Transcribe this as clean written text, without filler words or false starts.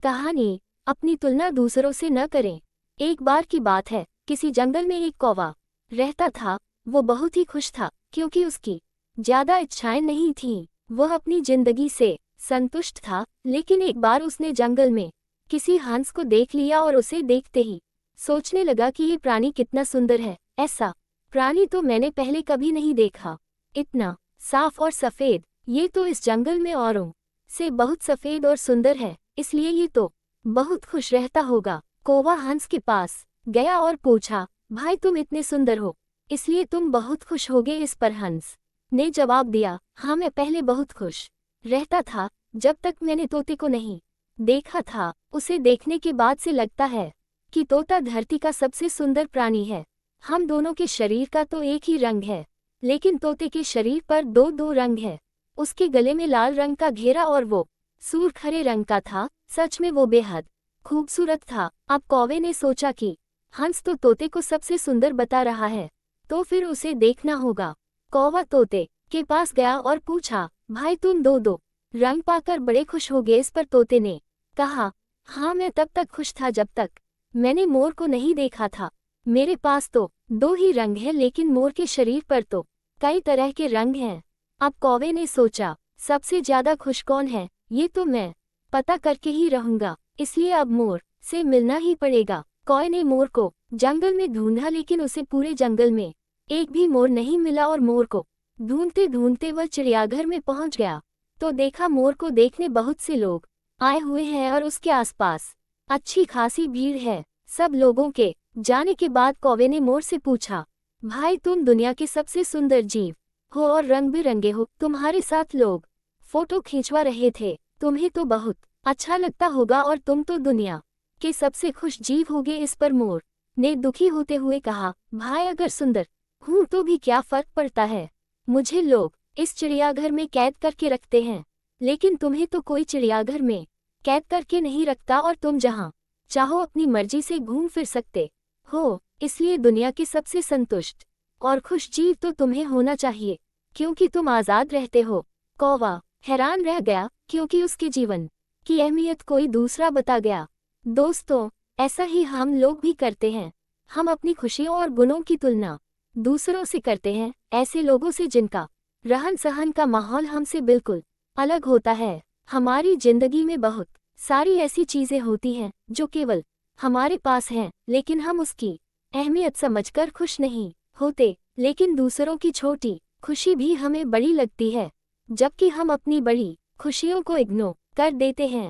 कहानी। अपनी तुलना दूसरों से न करें। एक बार की बात है, किसी जंगल में एक कौवा रहता था। वो बहुत ही खुश था क्योंकि उसकी ज्यादा इच्छाएं नहीं थीं। वह अपनी जिंदगी से संतुष्ट था। लेकिन एक बार उसने जंगल में किसी हंस को देख लिया और उसे देखते ही सोचने लगा कि ये प्राणी कितना सुंदर है। ऐसा प्राणी तो मैंने पहले कभी नहीं देखा। इतना साफ और सफेद। ये तो इस जंगल में औरों से बहुत सफेद और सुंदर है, इसलिए ये तो बहुत खुश रहता होगा। कौवा हंस के पास गया और पूछा, भाई तुम इतने सुंदर हो, इसलिए तुम बहुत खुश होगे। इस पर हंस ने जवाब दिया, हाँ मैं पहले बहुत खुश रहता था जब तक मैंने तोते को नहीं देखा था। उसे देखने के बाद से लगता है कि तोता धरती का सबसे सुंदर प्राणी है। हम दोनों के शरीर का तो एक ही रंग है, लेकिन तोते के शरीर पर दो दो रंग है। उसके गले में लाल रंग का घेरा और वो सूर्ख हरे रंग का था। सच में वो बेहद खूबसूरत था। अब कौवे ने सोचा कि हंस तो तोते को सबसे सुंदर बता रहा है, तो फिर उसे देखना होगा। कौवा तोते के पास गया और पूछा, भाई तुम दो दो रंग पाकर बड़े खुश हो गए। इस पर तोते ने कहा, हाँ मैं तब तक खुश था जब तक मैंने मोर को नहीं देखा था। मेरे पास तो दो ही रंग है, लेकिन मोर के शरीर पर तो कई तरह के रंग हैं। अब कौवे ने सोचा, सबसे ज्यादा खुश कौन है ये तो मैं पता करके ही रहूंगा, इसलिए अब मोर से मिलना ही पड़ेगा। कौवे ने मोर को जंगल में ढूंढा, लेकिन उसे पूरे जंगल में एक भी मोर नहीं मिला और मोर को ढूंढते ढूंढते वह चिड़ियाघर में पहुंच गया तो देखा मोर को देखने बहुत से लोग आए हुए हैं और उसके आसपास अच्छी खासी भीड़ है। सब लोगों के जाने के बाद कौवे ने मोर से पूछा, भाई तुम दुनिया के सबसे सुंदर जीव हो और रंग बिरंगे हो। तुम्हारे साथ लोग फोटो खींचवा रहे थे, तुम्हें तो बहुत अच्छा लगता होगा और तुम तो दुनिया के सबसे खुश जीव होगे। इस पर मोर ने दुखी होते हुए कहा, भाई अगर सुंदर हूँ तो भी क्या फर्क पड़ता है, मुझे लोग इस चिड़ियाघर में कैद करके रखते हैं, लेकिन तुम्हें तो कोई चिड़ियाघर में कैद करके नहीं रखता और तुम जहाँ चाहो अपनी मर्जी से घूम फिर सकते हो। इसलिए दुनिया के सबसे संतुष्ट और खुश जीव तो तुम्हें होना चाहिए, क्योंकि तुम आज़ाद रहते हो। कौवा हैरान रह गया क्योंकि उसके जीवन की अहमियत कोई दूसरा बता गया। दोस्तों, ऐसा ही हम लोग भी करते हैं। हम अपनी खुशियों और गुणों की तुलना दूसरों से करते हैं, ऐसे लोगों से जिनका रहन सहन का माहौल हमसे बिल्कुल अलग होता है। हमारी जिंदगी में बहुत सारी ऐसी चीजें होती हैं जो केवल हमारे पास हैं, लेकिन हम उसकी अहमियत समझकर खुश नहीं होते। लेकिन दूसरों की छोटी खुशी भी हमें बड़ी लगती है, जबकि हम अपनी बड़ी खुशियों को इग्नोर कर देते हैं।